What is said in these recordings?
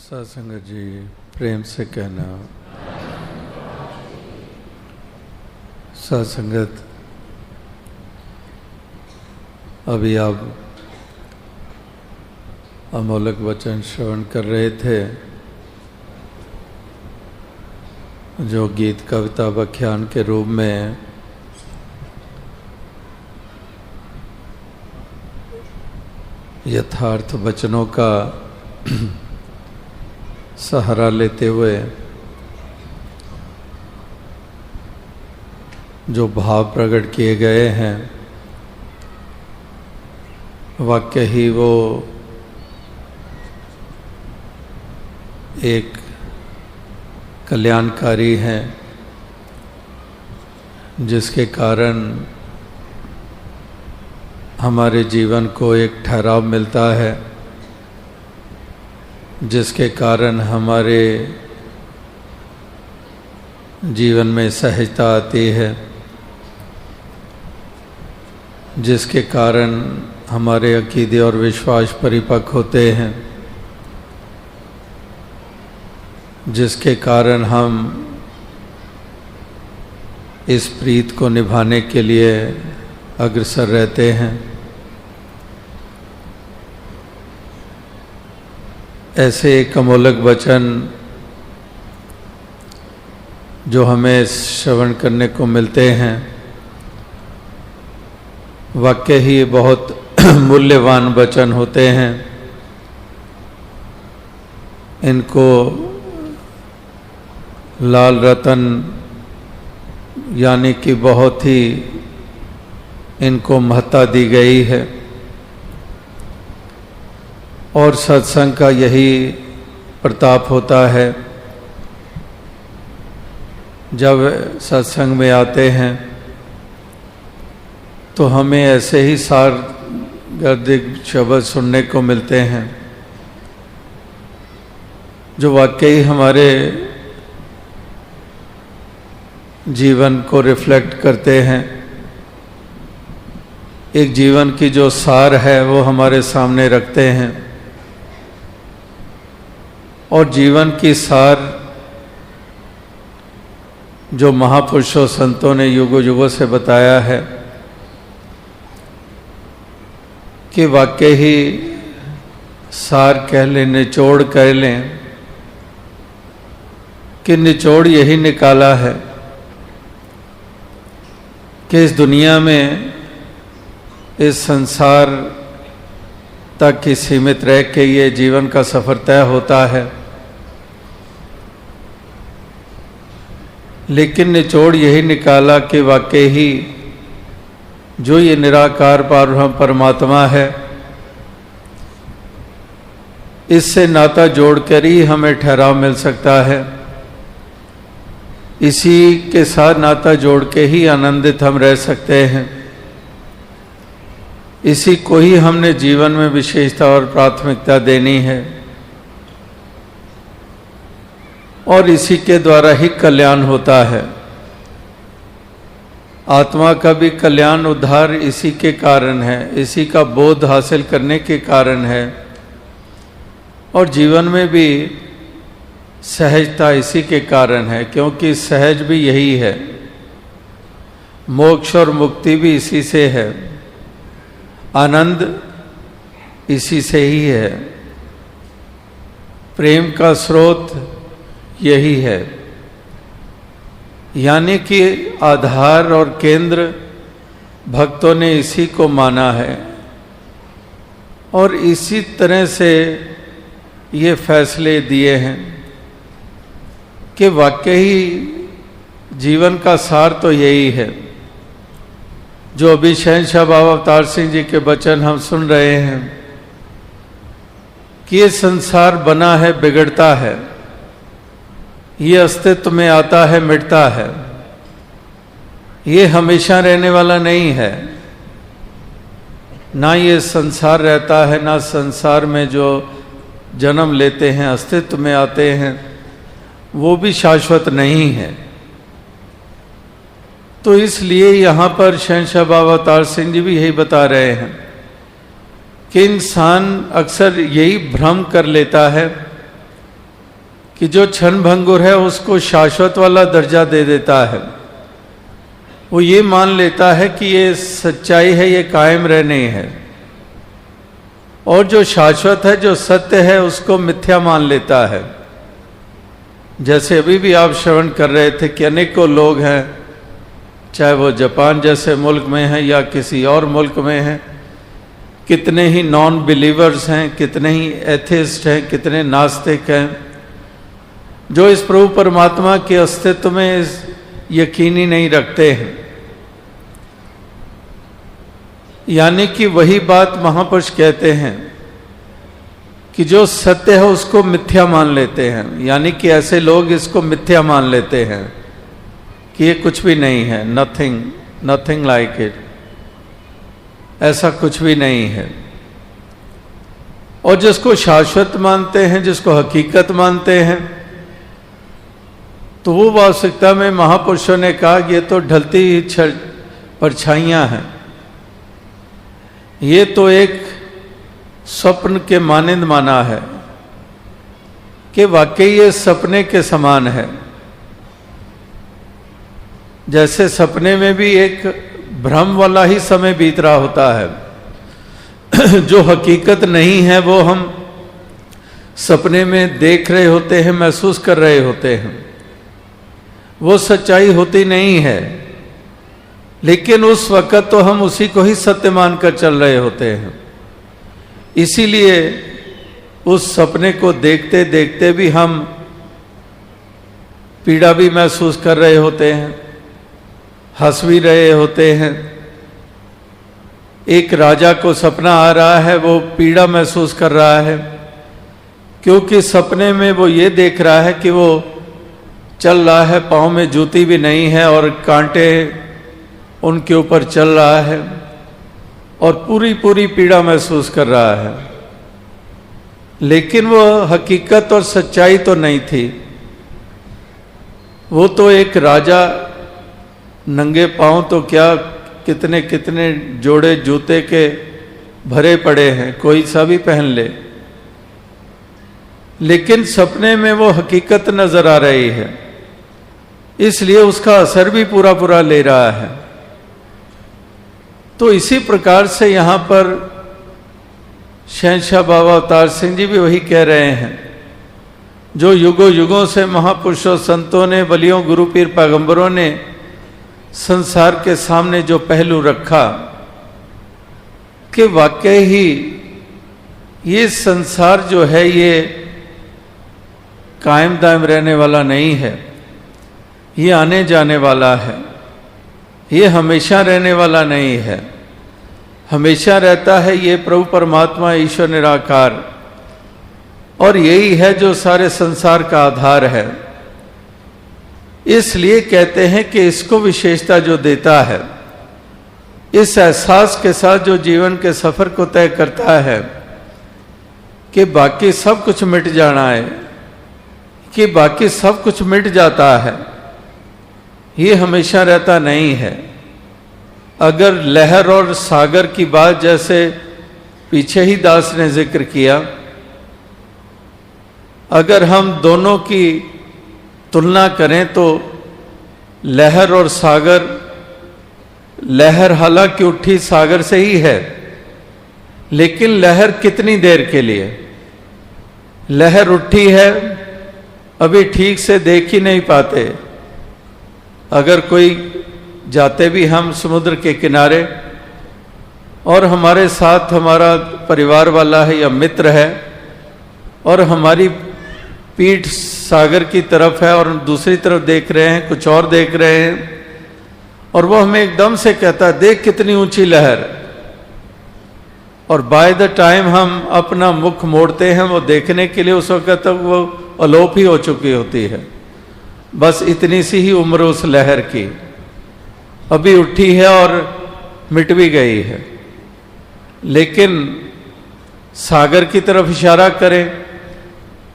सत्संगत जी प्रेम से कहना। सत्संगत अभी आप अमोलक वचन श्रवण कर रहे थे, जो गीत कविता व्याख्यान के रूप में यथार्थ वचनों का सहारा लेते हुए जो भाव प्रकट किए गए हैं, वाक्य ही वो एक कल्याणकारी हैं, जिसके कारण हमारे जीवन को एक ठहराव मिलता है, जिसके कारण हमारे जीवन में सहजता आती है, जिसके कारण हमारे अकीदे और विश्वास परिपक्व होते हैं, जिसके कारण हम इस प्रीत को निभाने के लिए अग्रसर रहते हैं। ऐसे एक अमोलक वचन जो हमें श्रवण करने को मिलते हैं, वाकई ही बहुत मूल्यवान वचन होते हैं। इनको लाल रतन यानी कि बहुत ही इनको महत्ता दी गई है, और सत्संग का यही प्रताप होता है। जब सत्संग में आते हैं तो हमें ऐसे ही सार गर्दिक शब्द सुनने को मिलते हैं, जो वाकई हमारे जीवन को रिफ्लेक्ट करते हैं। एक जीवन की जो सार है वो हमारे सामने रखते हैं, और जीवन की सार जो महापुरुषों संतों ने युगों युगों से बताया है कि वाकई ही सार कह लें, निचोड़ कह लें, कि निचोड़ यही निकाला है कि इस दुनिया में, इस संसार तक ही सीमित रह के ये जीवन का सफर तय होता है, लेकिन निचोड़ यही निकाला कि वाकई ही जो ये निराकार पारब्रह्म परमात्मा है, इससे नाता जोड़कर ही हमें ठहराव मिल सकता है। इसी के साथ नाता जोड़ के ही आनंदित हम रह सकते हैं। इसी को ही हमने जीवन में विशेषता और प्राथमिकता देनी है, और इसी के द्वारा ही कल्याण होता है। आत्मा का भी कल्याण उद्धार इसी के कारण है, इसी का बोध हासिल करने के कारण है, और जीवन में भी सहजता इसी के कारण है, क्योंकि सहज भी यही है। मोक्ष और मुक्ति भी इसी से है, आनंद इसी से ही है, प्रेम का स्रोत यही है। यानी कि आधार और केंद्र भक्तों ने इसी को माना है, और इसी तरह से ये फैसले दिए हैं कि वाकई जीवन का सार तो यही है। जो अभी शहंशाह बाबा अवतार सिंह जी के वचन हम सुन रहे हैं कि ये संसार बना है, बिगड़ता है, ये अस्तित्व में आता है, मिटता है, ये हमेशा रहने वाला नहीं है। ना ये संसार रहता है, ना संसार में जो जन्म लेते हैं, अस्तित्व में आते हैं, वो भी शाश्वत नहीं है। तो इसलिए यहाँ पर शहंशाह बाबा अवतार सिंह जी भी यही बता रहे हैं कि इंसान अक्सर यही भ्रम कर लेता है कि जो क्षण भंगुर है उसको शाश्वत वाला दर्जा दे देता है। वो ये मान लेता है कि ये सच्चाई है, ये कायम रहनी है, और जो शाश्वत है, जो सत्य है, उसको मिथ्या मान लेता है। जैसे अभी भी आप श्रवण कर रहे थे कि अनेकों लोग हैं, चाहे वो जापान जैसे मुल्क में हैं या किसी और मुल्क में हैं, कितने ही नॉन बिलीवर्स हैं, कितने ही एथिस्ट हैं, कितने नास्तिक हैं, जो इस प्रभु परमात्मा के अस्तित्व में यकीन ही नहीं रखते हैं। यानी कि वही बात महापुरुष कहते हैं कि जो सत्य है उसको मिथ्या मान लेते हैं। यानी कि ऐसे लोग इसको मिथ्या मान लेते हैं कि ये कुछ भी नहीं है, नथिंग लाइक इट, ऐसा कुछ भी नहीं है। और जिसको शाश्वत मानते हैं, जिसको हकीकत मानते हैं, तो वो वास्तविकता में महापुरुषों ने कहा कि ये तो ढलती ही परछाइयां हैं, ये तो एक स्वप्न के मानिंद माना है कि वाकई ये सपने के समान है। जैसे सपने में भी एक भ्रम वाला ही समय बीत रहा होता है। जो हकीकत नहीं है वो हम सपने में देख रहे होते हैं, महसूस कर रहे होते हैं, वो सच्चाई होती नहीं है। लेकिन उस वक़्त तो हम उसी को ही सत्य मानकर चल रहे होते हैं। इसीलिए उस सपने को देखते देखते भी हम पीड़ा भी महसूस कर रहे होते हैं, हंस भी रहे होते हैं। एक राजा को सपना आ रहा है, वो पीड़ा महसूस कर रहा है, क्योंकि सपने में वो ये देख रहा है कि वो चल रहा है, पाँव में जूती भी नहीं है और कांटे उनके ऊपर चल रहा है, और पूरी पूरी पीड़ा महसूस कर रहा है। लेकिन वो हकीकत और सच्चाई तो नहीं थी। वो तो एक राजा नंगे पांव तो क्या, कितने कितने जोड़े जूते के भरे पड़े हैं, कोई सा भी पहन ले, लेकिन सपने में वो हकीकत नजर आ रही है, इसलिए उसका असर भी पूरा पूरा ले रहा है। तो इसी प्रकार से यहाँ पर शहंशाह बाबा अवतार सिंह जी भी वही कह रहे हैं, जो युगों युगों से महापुरुषों, संतों ने, बलियों, गुरु पीर पैगंबरों ने संसार के सामने जो पहलू रखा कि वाकई ही ये संसार जो है ये कायम दायम रहने वाला नहीं है, ये आने जाने वाला है, ये हमेशा रहने वाला नहीं है। हमेशा रहता है ये प्रभु परमात्मा, ईश्वर निराकार, और यही है जो सारे संसार का आधार है। इसलिए कहते हैं कि इसको विशेषता जो देता है, इस एहसास के साथ जो जीवन के सफर को तय करता है कि बाकी सब कुछ मिट जाना है, कि बाकी सब कुछ मिट जाता है, ये हमेशा रहता नहीं है। अगर लहर और सागर की बात जैसे पीछे ही दास ने जिक्र किया, अगर हम दोनों की तुलना करें तो लहर और सागर, लहर हालांकि उठी सागर से ही है, लेकिन लहर कितनी देर के लिए? लहर उठी है, अभी ठीक से देख ही नहीं पाते। अगर कोई जाते भी हम समुद्र के किनारे और हमारे साथ हमारा परिवार वाला है या मित्र है और हमारी पीठ सागर की तरफ है और दूसरी तरफ देख रहे हैं, कुछ और देख रहे हैं, और वो हमें एकदम से कहता है देख कितनी ऊंची लहर, और बाय द टाइम हम अपना मुख मोड़ते हैं वो देखने के लिए, उस वक्त तक वो अलोप ही हो चुकी होती है। बस इतनी सी ही उम्र उस लहर की, अभी उठी है और मिट भी गई है। लेकिन सागर की तरफ इशारा करें,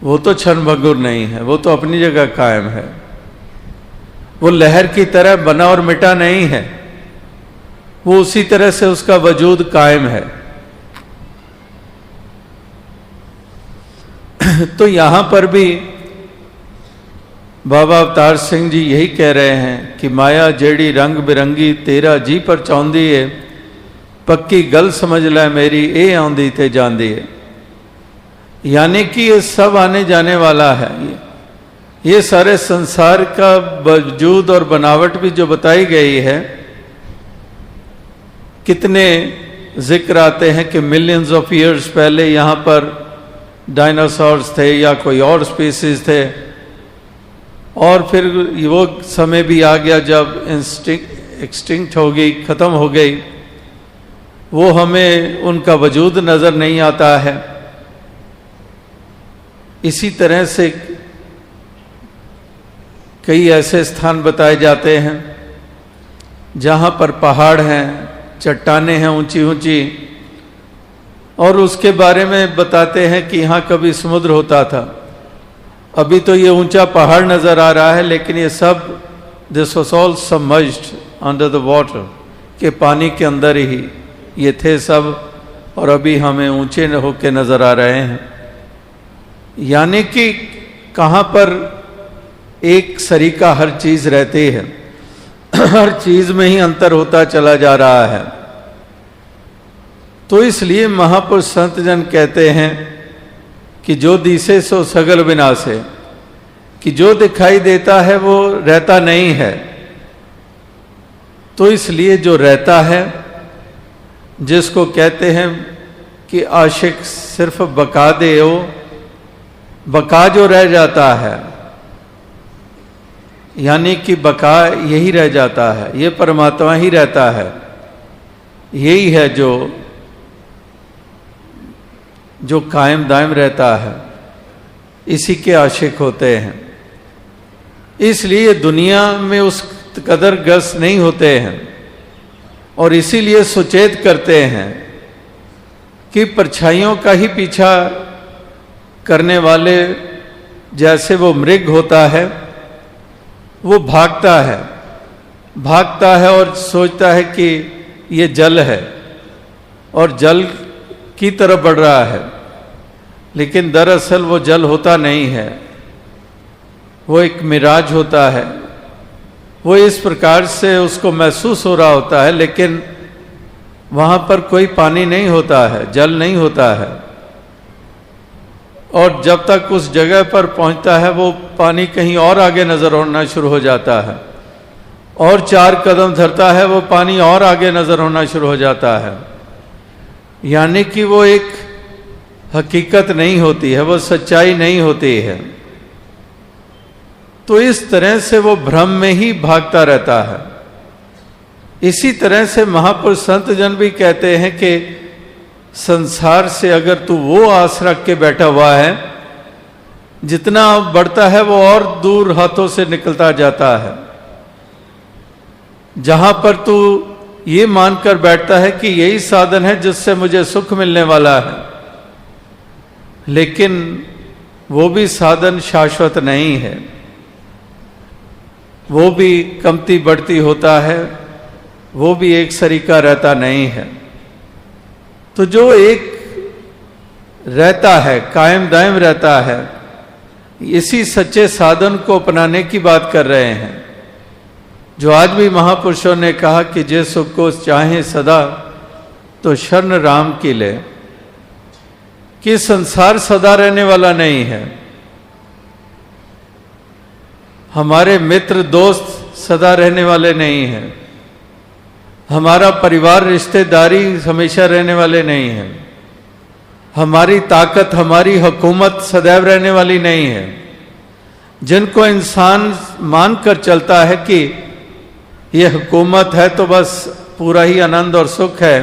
वो तो क्षणभंगुर नहीं है, वो तो अपनी जगह कायम है, वो लहर की तरह बना और मिटा नहीं है, वो उसी तरह से उसका वजूद कायम है। तो यहां पर भी बाबा अवतार सिंह जी यही कह रहे हैं कि माया जेड़ी रंग बिरंगी तेरा जी पर चाहुंदी है, पक्की गल समझ लै मेरी ये आउंदी ते जांदी है। यानी कि ये सब आने जाने वाला है। ये सारे संसार का वजूद और बनावट भी जो बताई गई है, कितने जिक्र आते हैं कि मिलियंस ऑफ ईयर्स पहले यहाँ पर डायनासोर्स थे या कोई और स्पीसीज थे, और फिर वो समय भी आ गया जब एक्सटिंक्ट हो गई, ख़त्म हो गई, वो हमें उनका वजूद नज़र नहीं आता है। इसी तरह से कई ऐसे स्थान बताए जाते हैं जहाँ पर पहाड़ हैं, चट्टानें हैं ऊंची ऊंची, और उसके बारे में बताते हैं कि यहाँ कभी समुद्र होता था। अभी तो ये ऊंचा पहाड़ नज़र आ रहा है, लेकिन ये सब this was all submerged under the water, के पानी के अंदर ही ये थे सब, और अभी हमें ऊंचे होके नज़र आ रहे हैं। यानी कि कहाँ पर एक सरीका हर चीज़ रहती है, हर चीज़ में ही अंतर होता चला जा रहा है। तो इसलिए महापुरुष संत जन कहते हैं कि जो दिसे सो सगल विनाशे, कि जो दिखाई देता है वो रहता नहीं है। तो इसलिए जो रहता है, जिसको कहते हैं कि आशिक सिर्फ बका दे हो, बका जो रह जाता है, यानी कि बका यही रह जाता है, ये परमात्मा ही रहता है। यही है जो कायम दायम रहता है, इसी के आशिक होते हैं। इसलिए दुनिया में उस कदर ग्रस्त नहीं होते हैं, और इसीलिए सुचेत करते हैं कि परछाइयों का ही पीछा करने वाले, जैसे वो मृग होता है, वो भागता है और सोचता है कि ये जल है और जल की तरफ बढ़ रहा है, लेकिन दरअसल वो जल होता नहीं है, वो एक मिराज होता है। वो इस प्रकार से उसको महसूस हो रहा होता है, लेकिन वहाँ पर कोई पानी नहीं होता है, जल नहीं होता है। और जब तक उस जगह पर पहुँचता है, वो पानी कहीं और आगे नज़र होना शुरू हो जाता है, और 4 कदम धरता है, वो पानी और आगे नज़र होना शुरू हो जाता है। यानी कि वो एक हकीकत नहीं होती है, वो सच्चाई नहीं होती है। तो इस तरह से वो भ्रम में ही भागता रहता है। इसी तरह से महापुरुष संत जन भी कहते हैं कि संसार से अगर तू वो आस रख के बैठा हुआ है, जितना बढ़ता है वो और दूर हाथों से निकलता जाता है। जहां पर तू ये मानकर बैठता है कि यही साधन है जिससे मुझे सुख मिलने वाला है, लेकिन वो भी साधन शाश्वत नहीं है, वो भी कमती बढ़ती होता है, वो भी एक सरीका रहता नहीं है। तो जो एक रहता है, कायम दायम रहता है, इसी सच्चे साधन को अपनाने की बात कर रहे हैं। जो आज भी महापुरुषों ने कहा कि जे सुख को चाहे सदा तो शरण राम की ले, कि संसार सदा रहने वाला नहीं है। हमारे मित्र दोस्त सदा रहने वाले नहीं हैं, हमारा परिवार रिश्तेदारी हमेशा रहने वाले नहीं है, हमारी ताकत, हमारी हुकूमत सदैव रहने वाली नहीं है। जिनको इंसान मानकर चलता है कि यह हुकूमत है तो बस पूरा ही आनंद और सुख है,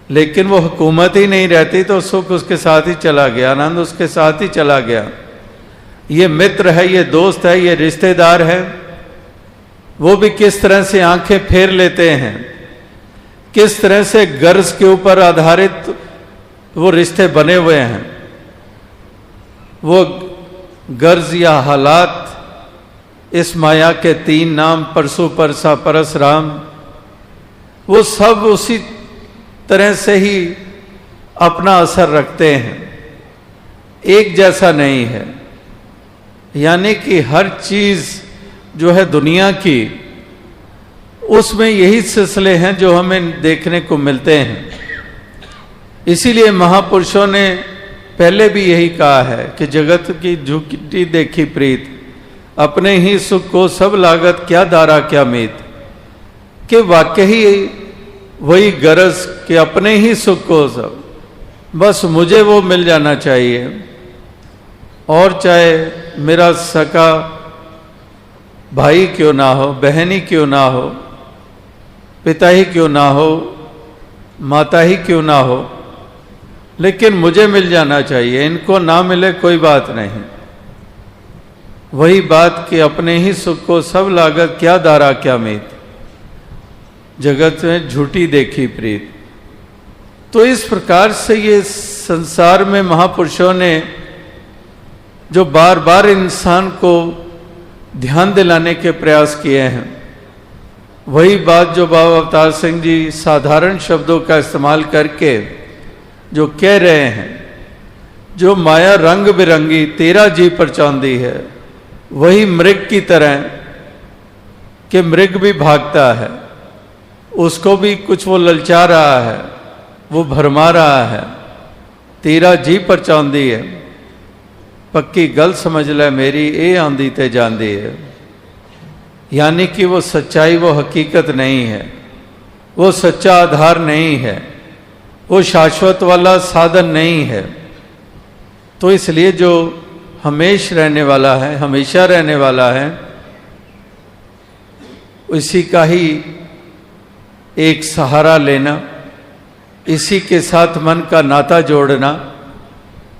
लेकिन वो हुकूमत ही नहीं रहती तो सुख उसके साथ ही चला गया, आनंद उसके साथ ही चला गया। ये मित्र है, ये दोस्त है, ये रिश्तेदार है, वो भी किस तरह से आंखें फेर लेते हैं, किस तरह से गर्ज के ऊपर आधारित वो रिश्ते बने हुए हैं। वो गर्ज या हालात, इस माया के 3 नाम परसु परसा परस राम, वो सब उसी तरह से ही अपना असर रखते हैं, एक जैसा नहीं है। यानी कि हर चीज़ जो है दुनिया की, उसमें यही सिलसिले हैं जो हमें देखने को मिलते हैं। इसीलिए महापुरुषों ने पहले भी यही कहा है कि जगत की झूठी देखी प्रीत, अपने ही सुख को सब लागत क्या दारा क्या मीत। कि वाकई वही गरज कि अपने ही सुख को सब, बस मुझे वो मिल जाना चाहिए, और चाहे मेरा सका भाई क्यों ना हो, बहन ही क्यों ना हो, पिता ही क्यों ना हो, माता ही क्यों ना हो, लेकिन मुझे मिल जाना चाहिए, इनको ना मिले कोई बात नहीं। वही बात कि अपने ही सुख को सब लागत क्या दारा क्या मीत, जगत में झूठी देखी प्रीत। तो इस प्रकार से ये संसार में महापुरुषों ने जो बार बार इंसान को ध्यान दिलाने के प्रयास किए हैं, वही बात जो बाबा अवतार सिंह जी साधारण शब्दों का इस्तेमाल करके जो कह रहे हैं, जो माया रंग बिरंगी तेरा जी परचांदी है, वही मृग की तरह कि मृग भी भागता है, उसको भी कुछ वो ललचा रहा है, वो भरमा रहा है, तेरा जी परचांदी है, पक्की गल समझ ले मेरी ए आंदी ते जांदी है। यानी कि वो सच्चाई, वो हकीकत नहीं है, वो सच्चा आधार नहीं है, वो शाश्वत वाला साधन नहीं है। तो इसलिए जो हमेश रहने वाला है, हमेशा रहने वाला है, इसी का ही एक सहारा लेना, इसी के साथ मन का नाता जोड़ना,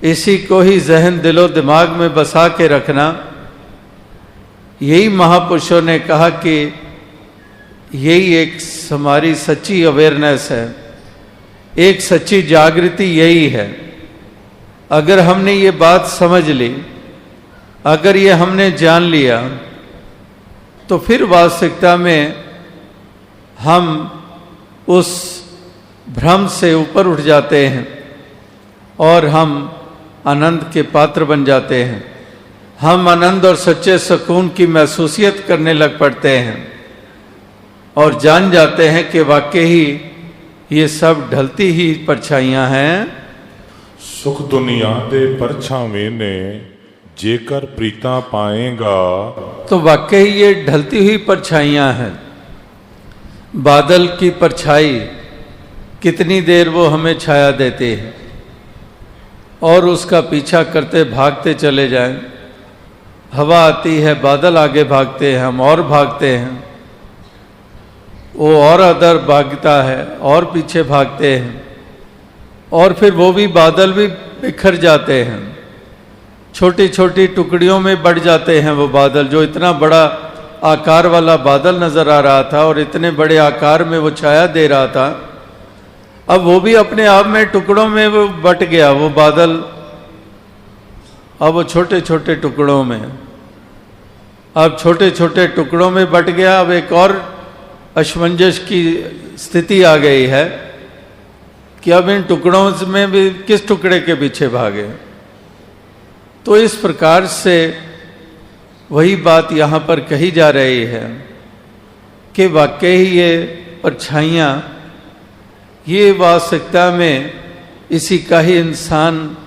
इसी को ही जहन दिलो दिमाग में बसा के रखना, यही महापुरुषों ने कहा कि यही एक हमारी सच्ची अवेयरनेस है, एक सच्ची जागृति यही है। अगर हमने ये बात समझ ली, अगर ये हमने जान लिया, तो फिर वास्तविकता में हम उस भ्रम से ऊपर उठ जाते हैं और हम आनंद के पात्र बन जाते हैं। हम आनंद और सच्चे सुकून की महसूसियत करने लग पड़ते हैं और जान जाते हैं कि वाकई ही ये सब ढलती ही परछाइयां हैं। सुख दुनिया दे परछावें ने जेकर प्रीता पाएगा, तो वाकई ये ढलती हुई परछाइयां हैं। बादल की परछाई कितनी देर वो हमें छाया देते हैं और उसका पीछा करते भागते चले जाएं। हवा आती है, बादल आगे भागते हैं, हम और भागते हैं, वो और अदर भागता है और पीछे भागते हैं, और फिर वो भी बादल भी बिखर जाते हैं, छोटी छोटी टुकड़ियों में बढ़ जाते हैं। वो बादल जो इतना बड़ा आकार वाला बादल नजर आ रहा था और इतने बड़े आकार में वो छाया दे रहा था, अब वो भी अपने आप में टुकड़ों में वो बट गया। वो बादल अब वो छोटे छोटे टुकड़ों में, अब छोटे छोटे टुकड़ों में बट गया। अब एक और असमंजस की स्थिति आ गई है कि अब इन टुकड़ों में भी किस टुकड़े के पीछे भागे। तो इस प्रकार से वही बात यहाँ पर कही जा रही है कि वाकई ये परछाइयाँ, ये वास्तविकता में इसी का ही इंसान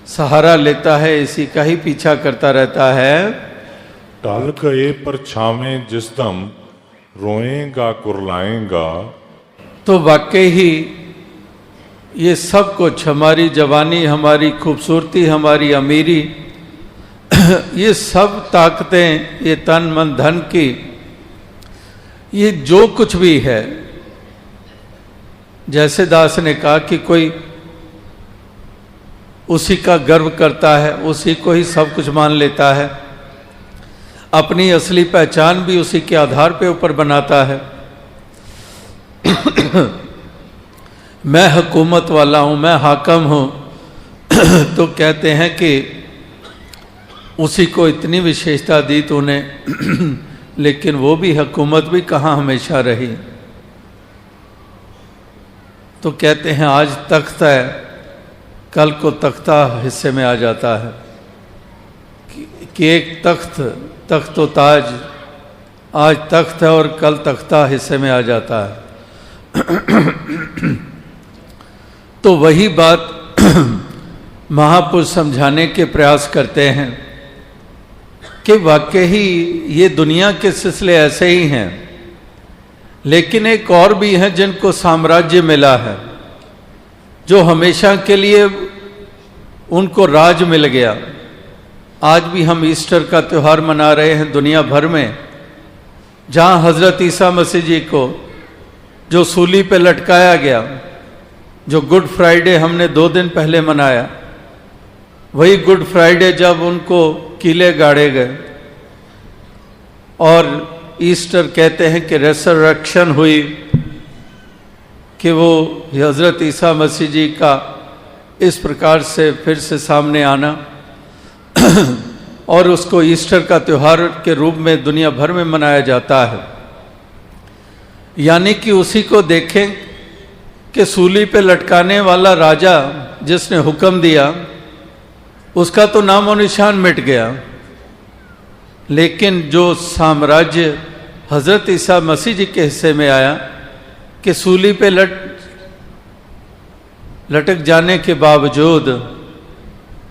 सहारा लेता है, इसी का ही पीछा करता रहता है। टल गए परछावें जिस दम रोएगा कुरलाएगा। तो वाकई ही ये सब कुछ, हमारी जवानी, हमारी खूबसूरती, हमारी अमीरी, ये सब ताकतें, ये तन मन धन की, ये जो कुछ भी है, जैसे दास ने कहा कि कोई उसी का गर्व करता है, उसी को ही सब कुछ मान लेता है, अपनी असली पहचान भी उसी के आधार पे ऊपर बनाता है। मैं हुकूमत वाला हूँ, मैं हाकम हूँ, तो कहते हैं कि उसी को इतनी विशेषता दी तूने, लेकिन वो भी हुकूमत भी कहाँ हमेशा रही। तो कहते हैं आज तख्त है, कल को तख्ता हिस्से में आ जाता है कि एक तख्त व ताज, आज तख्त है और कल तख्ता हिस्से में आ जाता है। तो वही बात महापुरुष समझाने के प्रयास करते हैं कि वाकई ही ये दुनिया के सिलसिले ऐसे ही हैं, लेकिन एक और भी हैं जिनको साम्राज्य मिला है, जो हमेशा के लिए उनको राज मिल गया। आज भी हम ईस्टर का त्यौहार मना रहे हैं दुनिया भर में, जहाँ हज़रत ईसा मसीह जी को जो सूली पे लटकाया गया, जो गुड फ्राइडे हमने 2 दिन पहले मनाया, वही गुड फ्राइडे जब उनको कीले गाड़े गए और ईस्टर कहते हैं कि रेसरेक्शन हुई, कि वो हज़रत ईसा मसीह जी का इस प्रकार से फिर से सामने आना और उसको ईस्टर का त्यौहार के रूप में दुनिया भर में मनाया जाता है। यानी कि उसी को देखें कि सूली पे लटकाने वाला राजा जिसने हुक्म दिया, उसका तो नामो निशान मिट गया, लेकिन जो साम्राज्य हज़रत ईसा मसीह जी के हिस्से में आया कि सूली पे लटक जाने के बावजूद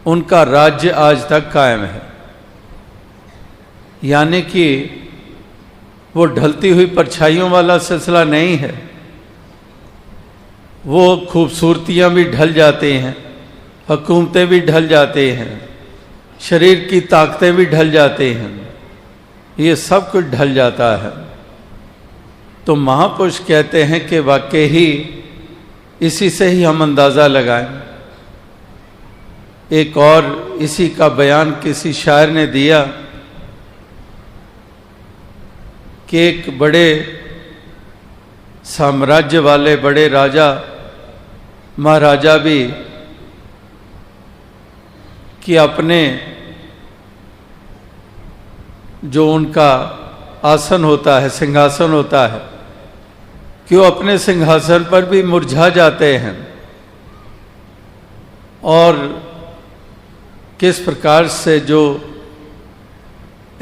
उनका राज्य आज तक कायम है। यानी कि वो ढलती हुई परछाइयों वाला सिलसिला नहीं है, वो खूबसूरतियाँ भी ढल जाती हैं, हुकूमतें भी ढल जाती हैं, शरीर की ताकतें भी ढल जाती हैं, ये सब कुछ ढल जाता है। तो महापुरुष कहते हैं कि वाकई ही इसी से ही हम अंदाज़ा लगाएं। एक और इसी का बयान किसी शायर ने दिया कि एक बड़े साम्राज्य वाले बड़े राजा महाराजा भी कि अपने जो उनका आसन होता है, सिंहासन होता है, कि वो अपने सिंहासन पर भी मुरझा जाते हैं और किस प्रकार से जो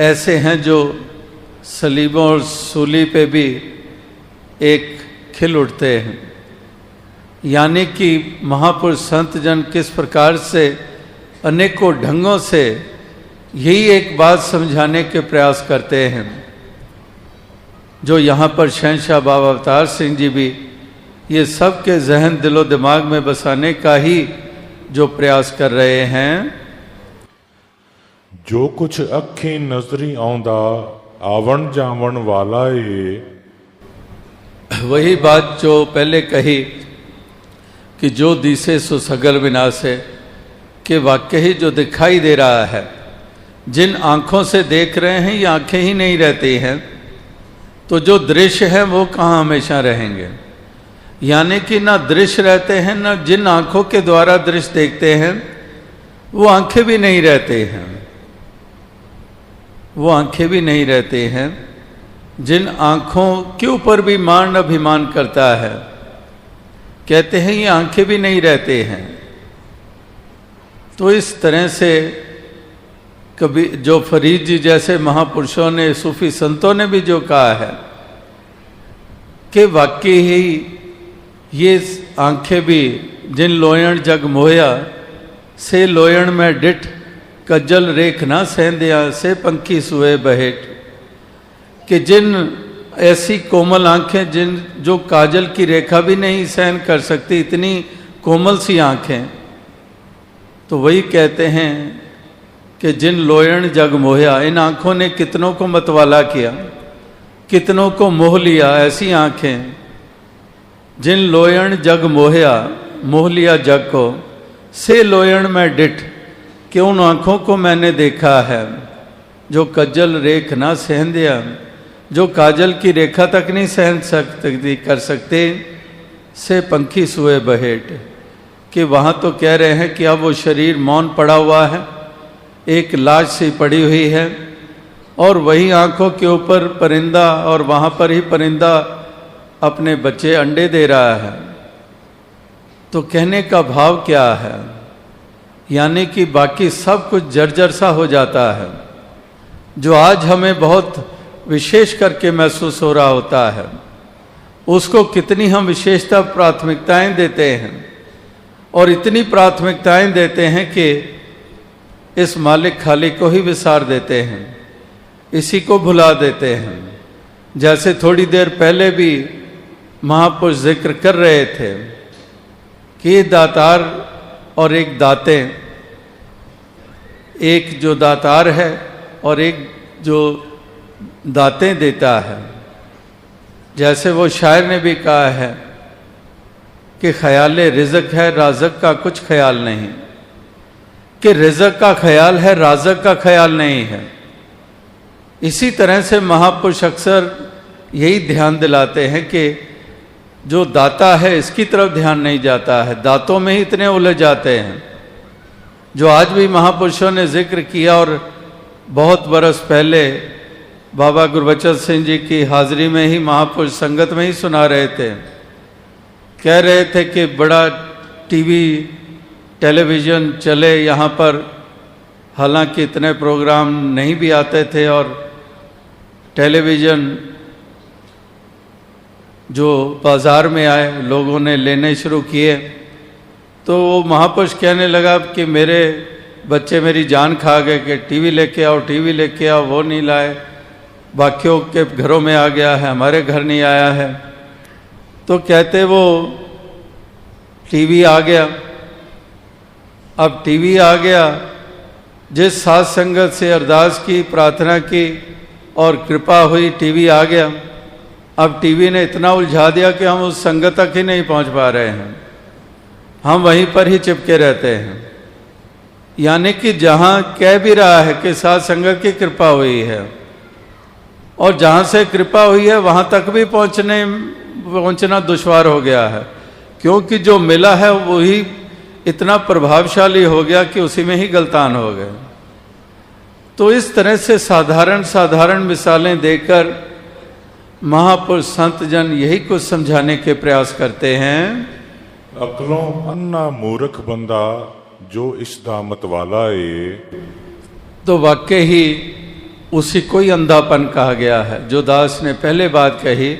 ऐसे हैं जो सलीबों और सूली पे भी एक खिल उठते हैं। यानी कि महापुरुष संत जन किस प्रकार से अनेकों ढंगों से यही एक बात समझाने के प्रयास करते हैं, जो यहाँ पर शहंशाह बाबा अवतार सिंह जी भी ये सब के जहन दिलो दिमाग में बसाने का ही जो प्रयास कर रहे हैं। जो कुछ अखी नजरी आउंदा आवन जावन वाला ये, वही बात जो पहले कही कि जो दिसे सो सगल विनाशे, कि वाकई जो दिखाई दे रहा है, जिन आँखों से देख रहे हैं ये आँखें ही नहीं रहती हैं, तो जो दृश्य हैं वो कहाँ हमेशा रहेंगे। यानी कि ना दृश्य रहते हैं, ना जिन आँखों के द्वारा दृश्य देखते हैं वो आँखें भी नहीं रहते हैं, वो आँखें भी नहीं रहते हैं। जिन आँखों के ऊपर भी मान अभिमान करता है, कहते हैं ये आँखें भी नहीं रहते हैं। तो इस तरह से कभी जो फरीद जी जैसे महापुरुषों ने, सूफी संतों ने भी जो कहा है कि वाकई ही ये आंखें भी जिन लोयण जग मोया से लोयण में डिठ कज्जल रेख ना सेंधिया से पंखी सुए बहेट, कि जिन ऐसी कोमल आंखें जिन जो काजल की रेखा भी नहीं सहन कर सकती, इतनी कोमल सी आंखें, तो वही कहते हैं कि जिन लोयण जग मोहया, इन आँखों ने कितनों को मतवाला किया, कितनों को मोह लिया। ऐसी आँखें जिन लोयण जग मोहया, मोह लिया जग को, से लोयण में डिठ, कि उन आँखों को मैंने देखा है जो कज्जल रेख ना सहन दिया, जो काजल की रेखा तक नहीं सहन सकती कर सकते, से पंखी सुए बहेट, कि वहाँ तो कह रहे हैं कि अब वो शरीर मौन पड़ा हुआ है, एक लाश सी पड़ी हुई है, और वही आँखों के ऊपर परिंदा, और वहाँ पर ही परिंदा अपने बच्चे अंडे दे रहा है। तो कहने का भाव क्या है यानी कि बाकी सब कुछ जर्जर सा हो जाता है। जो आज हमें बहुत विशेष करके महसूस हो रहा होता है, उसको कितनी हम विशेषता प्राथमिकताएं देते हैं, और इतनी प्राथमिकताएं देते हैं कि इस मालिक खालिक को ही विसार देते हैं, इसी को भुला देते हैं। जैसे थोड़ी देर पहले भी महापुरुष जिक्र कर रहे थे कि दातार और एक दाते, एक जो दातार है और एक जो दातें देता है। जैसे वो शायर ने भी कहा है कि ख्याल रिज़्क है, राज़क का कुछ ख्याल नहीं, कि रिज़्क का ख्याल है, राज़क का ख्याल नहीं है। इसी तरह से महापुरुष अक्सर यही ध्यान दिलाते हैं कि जो दाता है इसकी तरफ ध्यान नहीं जाता है, दातों में ही इतने उलझ जाते हैं। जो आज भी महापुरुषों ने जिक्र किया, और बहुत बरस पहले बाबा गुरबचन सिंह जी की हाजिरी में ही महापुरुष संगत में ही सुना रहे थे। कह रहे थे कि बड़ा टीवी टेलीविज़न चले यहाँ पर, हालांकि इतने प्रोग्राम नहीं भी आते थे, और टेलीविज़न जो बाज़ार में आए लोगों ने लेने शुरू किए, तो वो महापुरुष कहने लगा कि मेरे बच्चे मेरी जान खा गए कि टीवी लेके आओ, टीवी लेके आओ। वो नहीं लाए, बाकियों के घरों में आ गया है, हमारे घर नहीं आया है। तो कहते वो टीवी आ गया। अब टीवी आ गया, जिस साध संगत से अरदास की, प्रार्थना की और कृपा हुई, टीवी आ गया। अब टीवी ने इतना उलझा दिया कि हम उस संगत तक ही नहीं पहुंच पा रहे हैं, हम वहीं पर ही चिपके रहते हैं। यानी कि जहां कह भी रहा है कि साध संगत की कृपा हुई है, और जहां से कृपा हुई है वहां तक भी पहुंचना दुश्वार हो गया है, क्योंकि जो मिला है वही इतना प्रभावशाली हो गया कि उसी में ही गलतान हो गए। तो इस तरह से साधारण साधारण मिसालें देकर महापुरुष संत जन यही कुछ समझाने के प्रयास करते हैं। अकलों अन्ना मूर्ख बंदा जो इस दामत वाला है। तो वाकई ही उसी को ही अंधापन कहा गया है। जो दास ने पहले बात कही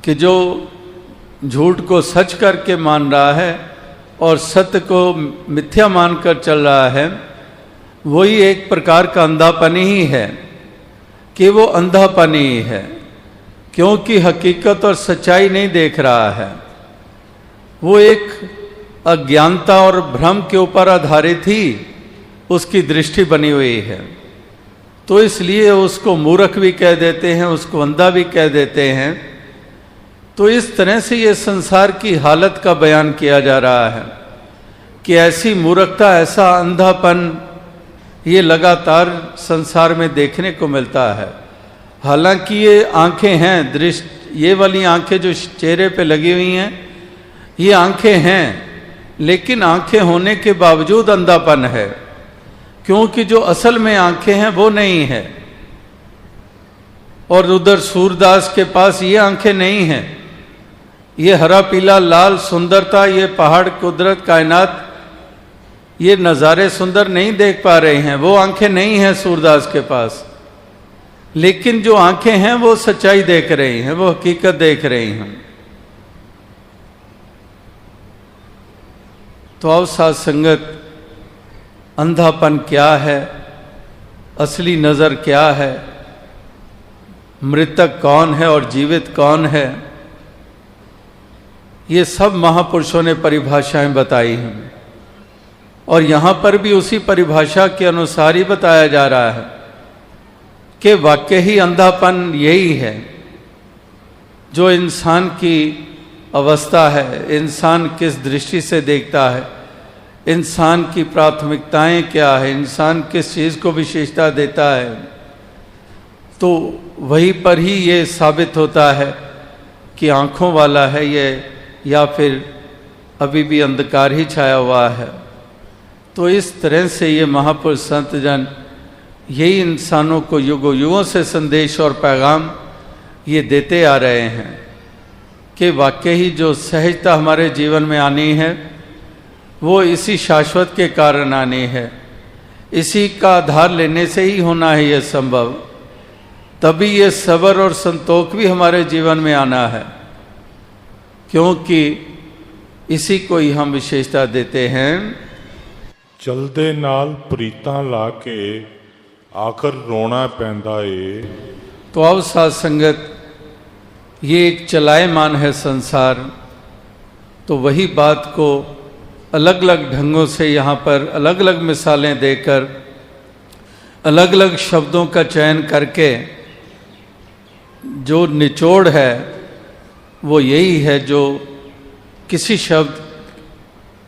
कि जो झूठ को सच करके मान रहा है और सत्य को मिथ्या मानकर चल रहा है, वही एक प्रकार का अंधापन ही है, कि वो अंधापन ही है, क्योंकि हकीकत और सच्चाई नहीं देख रहा है। वो एक अज्ञानता और भ्रम के ऊपर आधारित ही उसकी दृष्टि बनी हुई है। तो इसलिए उसको मूर्ख भी कह देते हैं, उसको अंधा भी कह देते हैं। तो इस तरह से ये संसार की हालत का बयान किया जा रहा है कि ऐसी मूर्खता, ऐसा अंधापन ये लगातार संसार में देखने को मिलता है। हालांकि ये आंखें हैं, दृष्टि, ये वाली आंखें जो चेहरे पे लगी हुई हैं, ये आंखें हैं, लेकिन आंखें होने के बावजूद अंधापन है, क्योंकि जो असल में आंखें हैं वो नहीं है। और उधर सूरदास के पास ये आंखें नहीं हैं, ये हरा पीला लाल सुंदरता, ये पहाड़, कुदरत, कायनात, ये नज़ारे सुंदर नहीं देख पा रहे हैं, वो आंखें नहीं हैं सूरदास के पास। लेकिन जो आंखें हैं वो सच्चाई देख रही हैं, वो हकीकत देख रही हैं। तो आओ साथ संगत, अंधापन क्या है, असली नज़र क्या है, मृतक कौन है और जीवित कौन है, ये सब महापुरुषों ने परिभाषाएं बताई हैं। और यहाँ पर भी उसी परिभाषा के अनुसार ही बताया जा रहा है कि वाकई ही अंधापन यही है जो इंसान की अवस्था है, इंसान किस दृष्टि से देखता है, इंसान की प्राथमिकताएं क्या है, इंसान किस चीज़ को विशेषता देता है। तो वहीं पर ही ये साबित होता है कि आँखों वाला है ये, या फिर अभी भी अंधकार ही छाया हुआ है। तो इस तरह से ये महापुरुष संत जन यही इंसानों को युगों युगों से संदेश और पैगाम ये देते आ रहे हैं कि वाकई ही जो सहजता हमारे जीवन में आनी है वो इसी शाश्वत के कारण आनी है, इसी का आधार लेने से ही होना है ये संभव। तभी ये सब्र और संतोष भी हमारे जीवन में आना है, क्योंकि इसी को ही हम विशेषता देते हैं। चलदे नाल प्रीतां ला के आखिर रोना पैंदा ए। तो अब साथ संगत, ये एक चलायमान है संसार, तो वही बात को अलग अलग ढंगों से यहाँ पर अलग अलग मिसालें देकर अलग अलग शब्दों का चयन करके जो निचोड़ है वो यही है, जो किसी शब्द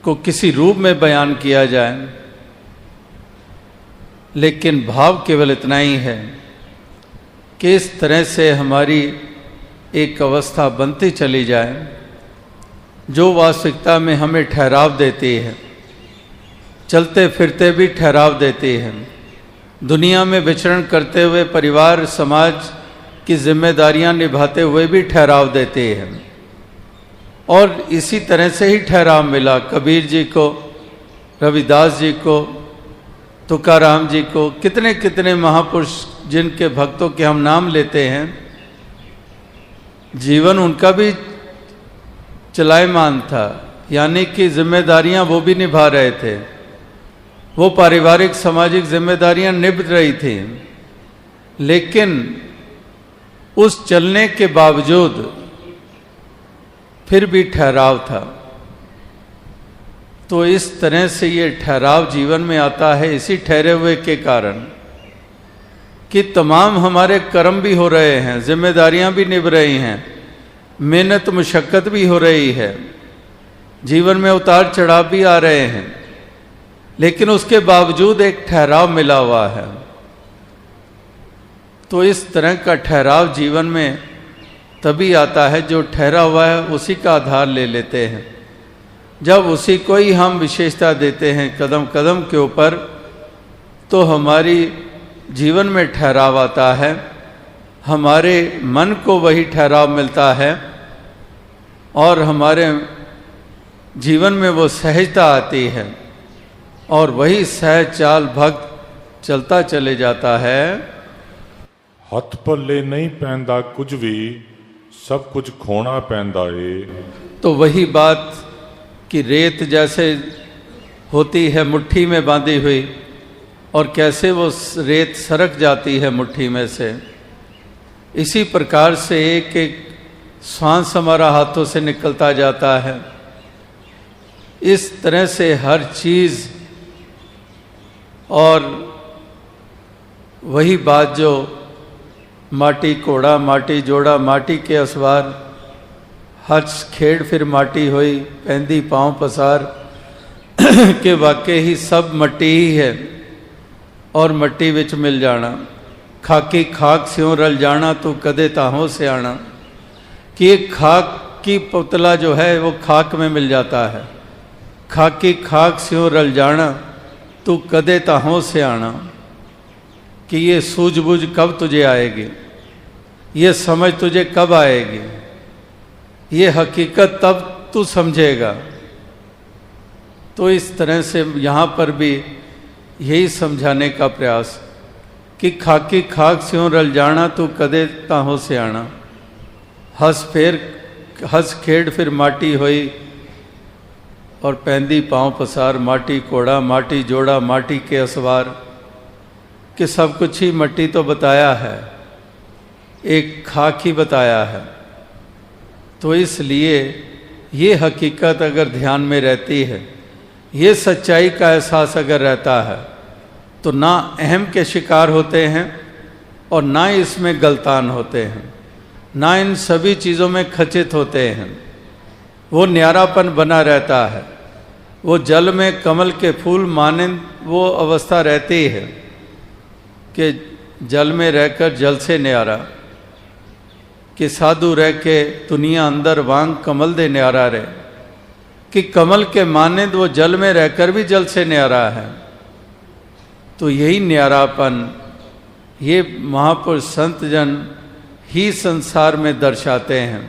को किसी रूप में बयान किया जाए, लेकिन भाव केवल इतना ही है कि इस तरह से हमारी एक अवस्था बनती चली जाए जो वास्तविकता में हमें ठहराव देती है, चलते फिरते भी ठहराव देती है, दुनिया में विचरण करते हुए परिवार समाज की जिम्मेदारियां निभाते हुए भी ठहराव देती है। और इसी तरह से ही ठहराव मिला कबीर जी को, रविदास जी को, तुकाराम जी को, कितने कितने महापुरुष जिनके भक्तों के हम नाम लेते हैं, जीवन उनका भी चलायमान था, यानी कि जिम्मेदारियां वो भी निभा रहे थे, वो पारिवारिक सामाजिक जिम्मेदारियां निभ रही थी, लेकिन उस चलने के बावजूद फिर भी ठहराव था। तो इस तरह से ये ठहराव जीवन में आता है इसी ठहरे हुए के कारण कि तमाम हमारे कर्म भी हो रहे हैं, जिम्मेदारियां भी निभ रही हैं, मेहनत मुशक्क़त भी हो रही है, जीवन में उतार चढ़ाव भी आ रहे हैं, लेकिन उसके बावजूद एक ठहराव मिला हुआ है। तो इस तरह का ठहराव जीवन में तभी आता है, जो ठहरा हुआ है उसी का आधार ले लेते हैं। जब उसी को ही हम विशेषता देते हैं कदम कदम के ऊपर, तो हमारी जीवन में ठहराव आता है, हमारे मन को वही ठहराव मिलता है और हमारे जीवन में वो सहजता आती है और वही सहज चाल भक्त चलता चले जाता है। हथ पल्ले नहीं पैंदा कुछ भी, सब कुछ खोना पैंदा ए। तो वही बात कि रेत जैसे होती है मुट्ठी में बांधी हुई और कैसे वो रेत सरक जाती है मुट्ठी में से, इसी प्रकार से एक एक श्वास हमारा हाथों से निकलता जाता है। इस तरह से हर चीज़, और वही बात जो माटी कोड़ा माटी जोड़ा माटी के असवार, हज खेड़ फिर माटी होई पैंदी पाँव पसार के वाकई ही सब मट्टी ही है और मट्टी विच मिल जाना। खाकी खाक स्यों रल जाना तू कदे ताहों से आना, कि एक खाक की पुतला जो है वो खाक में मिल जाता है। खाकी खाक स्यों रल जाना तू कदे ताहों से आना, कि ये सूझबूझ कब तुझे आएगी, ये समझ तुझे कब आएगी, ये हकीकत तब तू समझेगा। तो इस तरह से यहाँ पर भी यही समझाने का प्रयास कि खाकी खाक स्यों रल जाना तू कदे ताहों से आना। हंस खेड़ फिर माटी होई और पैंदी पाँव पसार, माटी कोड़ा माटी जोड़ा माटी के असवार, कि सब कुछ ही मट्टी तो बताया है, एक खाक ही बताया है। तो इसलिए ये हकीकत अगर ध्यान में रहती है, ये सच्चाई का एहसास अगर रहता है, तो ना अहम के शिकार होते हैं और ना इसमें गलतान होते हैं, ना इन सभी चीज़ों में खचित होते हैं। वो न्यारापन बना रहता है, वो जल में कमल के फूल मानिंद वो अवस्था रहती है कि जल में रहकर जल से न्यारा, कि साधु रह के दुनिया अंदर वांग कमल दे न्यारा रहे, कि कमल के मानिंद वो जल में रहकर भी जल से न्यारा है। तो यही न्यारापन ये महापुरुष संत जन ही संसार में दर्शाते हैं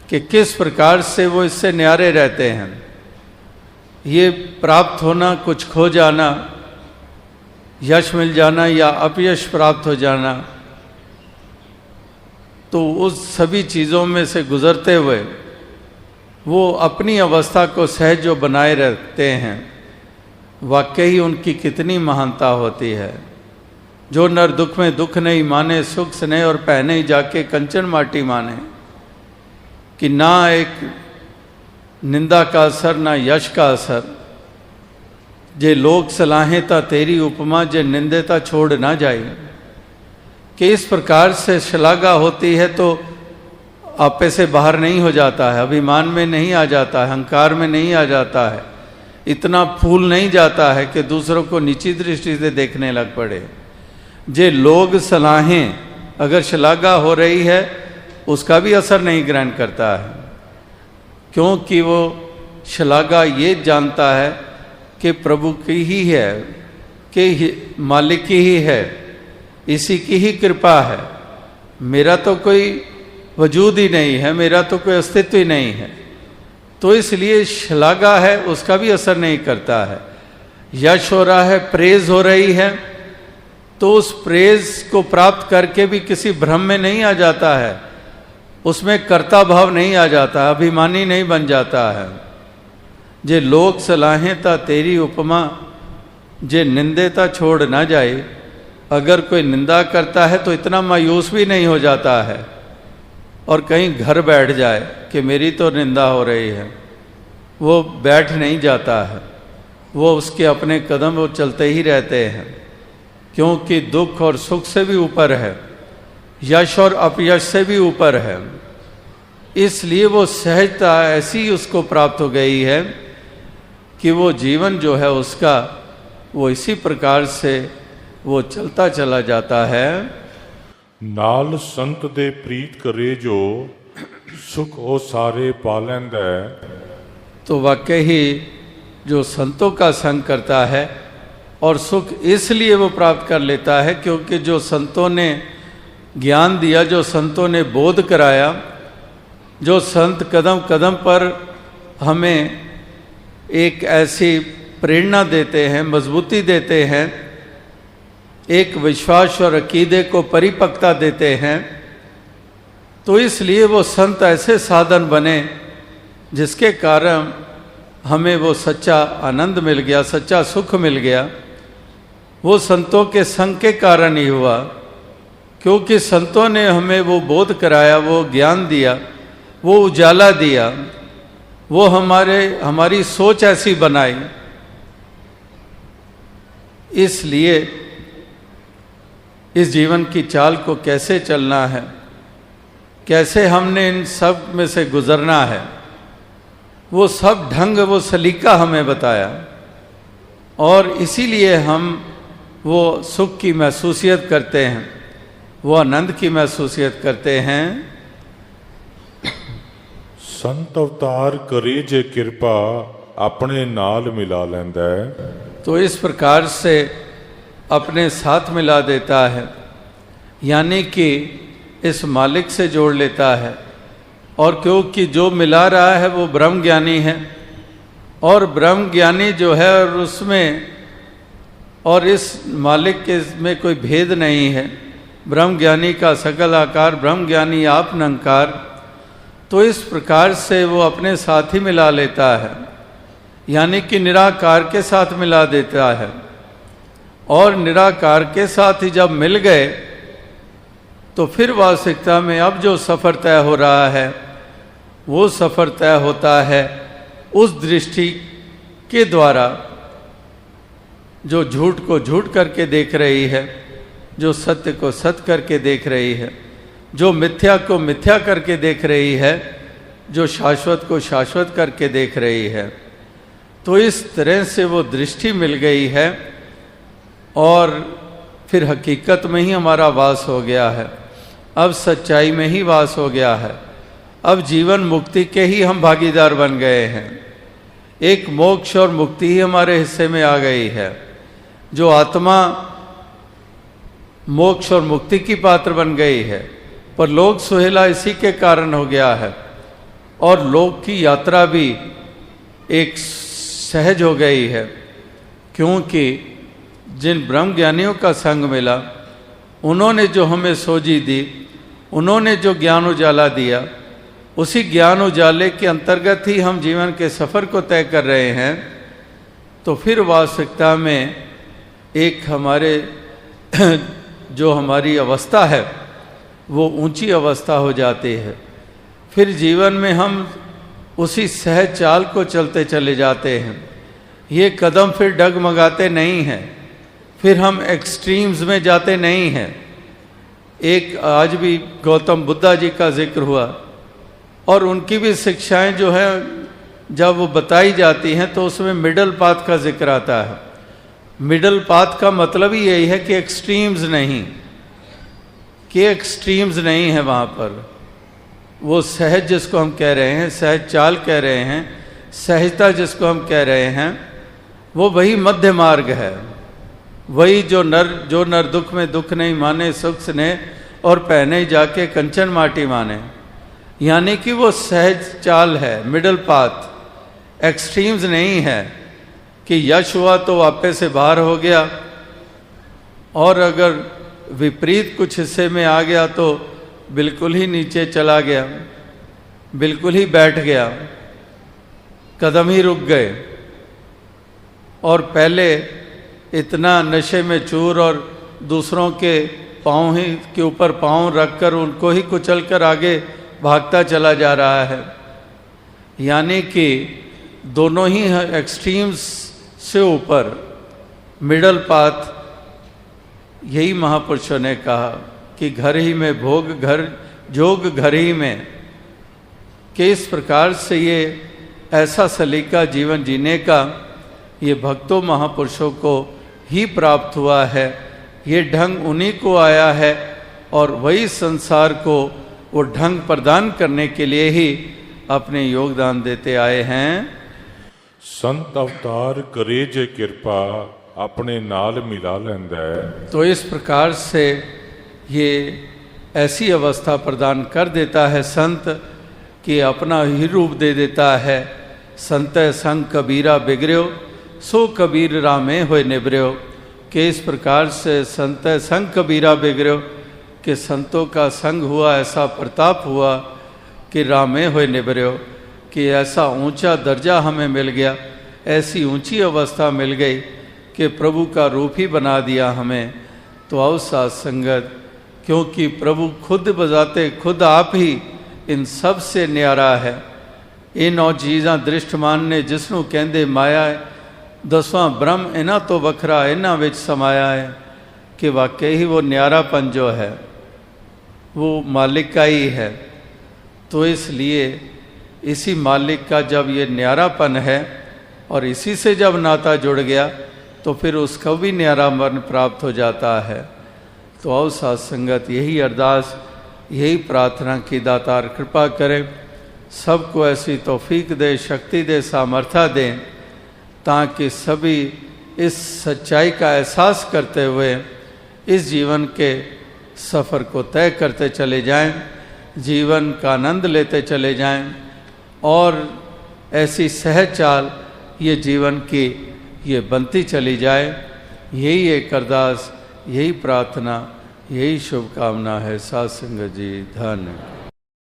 कि किस प्रकार से वो इससे न्यारे रहते हैं। ये प्राप्त होना, कुछ खो जाना, यश मिल जाना या अपयश प्राप्त हो जाना, तो उस सभी चीज़ों में से गुजरते हुए वो अपनी अवस्था को सहज जो बनाए रखते हैं, वाकई उनकी कितनी महानता होती है। जो नर दुख में दुख नहीं माने, सुख स्नेह और पहने जाके कंचन माटी माने, कि ना एक निंदा का असर ना यश का असर। जे लोग सलाहें ता तेरी उपमा, जे निंदे ता छोड़ ना जाए। कि इस प्रकार से श्लाघा होती है तो आपे से बाहर नहीं हो जाता है, अभिमान में नहीं आ जाता है, अहंकार में नहीं आ जाता है, इतना फूल नहीं जाता है कि दूसरों को नीची दृष्टि से देखने लग पड़े। जे लोग सलाहें, अगर श्लाघा हो रही है उसका भी असर नहीं ग्रहण करता है, क्योंकि वो श्लाघा ये जानता है कि प्रभु की ही है, कि मालिक की ही है, इसी की ही कृपा है, मेरा तो कोई वजूद ही नहीं है, मेरा तो कोई अस्तित्व ही नहीं है। तो इसलिए श्लाघा है उसका भी असर नहीं करता है। यश हो रहा है, प्रेज हो रही है, तो उस प्रेज को प्राप्त करके भी किसी भ्रम में नहीं आ जाता है, उसमें कर्ता भाव नहीं आ जाता, अभिमानी नहीं बन जाता है। जे लोग सलाहें ता तेरी उपमा, जे निंदे ता छोड़ ना जाए। अगर कोई निंदा करता है तो इतना मायूस भी नहीं हो जाता है और कहीं घर बैठ जाए कि मेरी तो निंदा हो रही है, वो बैठ नहीं जाता है, वो उसके अपने कदम वो चलते ही रहते हैं, क्योंकि दुख और सुख से भी ऊपर है, यश और अपयश से भी ऊपर है। इसलिए वो सहजता ऐसी उसको प्राप्त हो गई है कि वो जीवन जो है उसका वो इसी प्रकार से वो चलता चला जाता है। नाल संत दे प्रीत करे जो सुख ओ सारे पालेंद है। तो वाकई ही जो संतों का संग करता है और सुख इसलिए वो प्राप्त कर लेता है क्योंकि जो संतों ने ज्ञान दिया, जो संतों ने बोध कराया, जो संत कदम कदम पर हमें एक ऐसी प्रेरणा देते हैं, मजबूती देते हैं, एक विश्वास और अकीदे को परिपक्वता देते हैं, तो इसलिए वो संत ऐसे साधन बने जिसके कारण हमें वो सच्चा आनंद मिल गया, सच्चा सुख मिल गया। वो संतों के संग के कारण ही हुआ, क्योंकि संतों ने हमें वो बोध कराया, वो ज्ञान दिया, वो उजाला दिया, वो हमारी सोच ऐसी बनाई। इसलिए इस जीवन की चाल को कैसे चलना है, कैसे हमने इन सब में से गुजरना है, वो सब ढंग, वो सलीका हमें बताया। और इसीलिए हम वो सुख की महसूसियत करते हैं, वो आनंद की महसूसियत करते हैं। संत अवतार करे जे कृपा अपने नाल मिला लेंदा है। तो इस प्रकार से अपने साथ मिला देता है, यानी कि इस मालिक से जोड़ लेता है। और क्योंकि जो मिला रहा है वो ब्रह्म ज्ञानी है, और ब्रह्म ज्ञानी जो है और उसमें और इस मालिक के में कोई भेद नहीं है। ब्रह्म ज्ञानी का सकल आकार, ब्रह्म ज्ञानी आप निरंकार। तो इस प्रकार से वो अपने साथ ही मिला लेता है, यानी कि निराकार के साथ मिला देता है। और निराकार के साथ ही जब मिल गए तो फिर वास्तविकता में अब जो सफ़र तय हो रहा है वो सफ़र तय होता है उस दृष्टि के द्वारा जो झूठ को झूठ करके देख रही है, जो सत्य को सत्य करके देख रही है, जो मिथ्या को मिथ्या करके देख रही है, जो शाश्वत को शाश्वत करके देख रही है। तो इस तरह से वो दृष्टि मिल गई है और फिर हकीकत में ही हमारा वास हो गया है, अब सच्चाई में ही वास हो गया है, अब जीवन मुक्ति के ही हम भागीदार बन गए हैं। एक मोक्ष और मुक्ति ही हमारे हिस्से में आ गई है। जो आत्मा मोक्ष और मुक्ति की पात्र बन गई है, पर लोक सुहेला इसी के कारण हो गया है। और लोक की यात्रा भी एक सहज हो गई है, क्योंकि जिन ब्रह्म ज्ञानियों का संग मिला, उन्होंने जो हमें सोजी दी, उन्होंने जो ज्ञान उजाला दिया, उसी ज्ञान उजाले के अंतर्गत ही हम जीवन के सफ़र को तय कर रहे हैं। तो फिर वास्तविकता में एक हमारे जो हमारी अवस्था है वो ऊंची अवस्था हो जाती है। फिर जीवन में हम उसी सहज चाल को चलते चले जाते हैं। ये कदम फिर डगमगाते नहीं हैं, फिर हम एक्सट्रीम्स में जाते नहीं हैं। एक आज भी गौतम बुद्धा जी का जिक्र हुआ और उनकी भी शिक्षाएं जो है जब वो बताई जाती हैं तो उसमें मिडल पाथ का जिक्र आता है। मिडल पाथ का मतलब ही यही है कि एक्सट्रीम्स नहीं है वहाँ पर। वो सहज जिसको हम कह रहे हैं, सहज चाल कह रहे हैं, सहजता जिसको हम कह रहे हैं, वो वही मध्य मार्ग है। वही जो नर दुख में दुख नहीं माने, सुख स्नेह और पहने जाके कंचन माटी माने, यानी कि वो सहज चाल है, मिडल पाथ। एक्सट्रीम्स नहीं है कि यश हुआ तो वापस से बाहर हो गया और अगर विपरीत कुछ हिस्से में आ गया तो बिल्कुल ही नीचे चला गया, बिल्कुल ही बैठ गया, कदम ही रुक गए। और पहले इतना नशे में चूर और दूसरों के पाँव ही के ऊपर पाँव रखकर उनको ही कुचल कर आगे भागता चला जा रहा है। यानी कि दोनों ही एक्सट्रीम्स से ऊपर मिडल पाथ। यही महापुरुषों ने कहा कि घर ही में भोग, घर जोग घर ही में, कि इस प्रकार से ये ऐसा सलीका जीवन जीने का ये भक्तों महापुरुषों को ही प्राप्त हुआ है। ये ढंग उन्हीं को आया है और वही संसार को वो ढंग प्रदान करने के लिए ही अपने योगदान देते आए हैं। संत अवतार करे जे कृपा अपने नाल मिला लेंदा है। तो इस प्रकार से ये ऐसी अवस्था प्रदान कर देता है संत कि अपना ही रूप दे देता है। संत संग कबीरा बिगड़ो, सो कबीर रामे होए निबर्यो। कि इस प्रकार से संत संग कबीरा बिगड़ो, कि संतों का संग हुआ, ऐसा प्रताप हुआ कि रामे होए निबर्यो, कि ऐसा ऊंचा दर्जा हमें मिल गया, ऐसी ऊंची अवस्था मिल गई कि प्रभु का रूप ही बना दिया हमें। तो आओ साथ संगत, क्योंकि प्रभु खुद बजाते खुद आप ही इन सब से न्यारा है। ਇਹ नौ चीज़ां दृष्टमान ने जिसनों कहंदे माया है, 10वां ब्रह्म इन्हां तो वखरा इन्हां विच समाया है। कि वाकई ही वो न्यारापन जो है वो मालिक का ही है। तो इसलिए इसी मालिक का जब ये न्यारापन है और इसी से जब नाता जुड़ गया तो फिर उसका भी न्यारापन प्राप्त हो जाता है। तो आओ साथ संगत, यही अरदास, यही प्रार्थना की दातार कृपा करें, सबको ऐसी तौफीक दे, शक्ति दे, सामर्थ्य दें, ताकि सभी इस सच्चाई का एहसास करते हुए इस जीवन के सफ़र को तय करते चले जाएं, जीवन का आनंद लेते चले जाएं और ऐसी सहज चाल ये जीवन की ये बनती चली जाए। यही एक अरदास, यही प्रार्थना, यही शुभकामना है। साथ संगत जी, धन्य।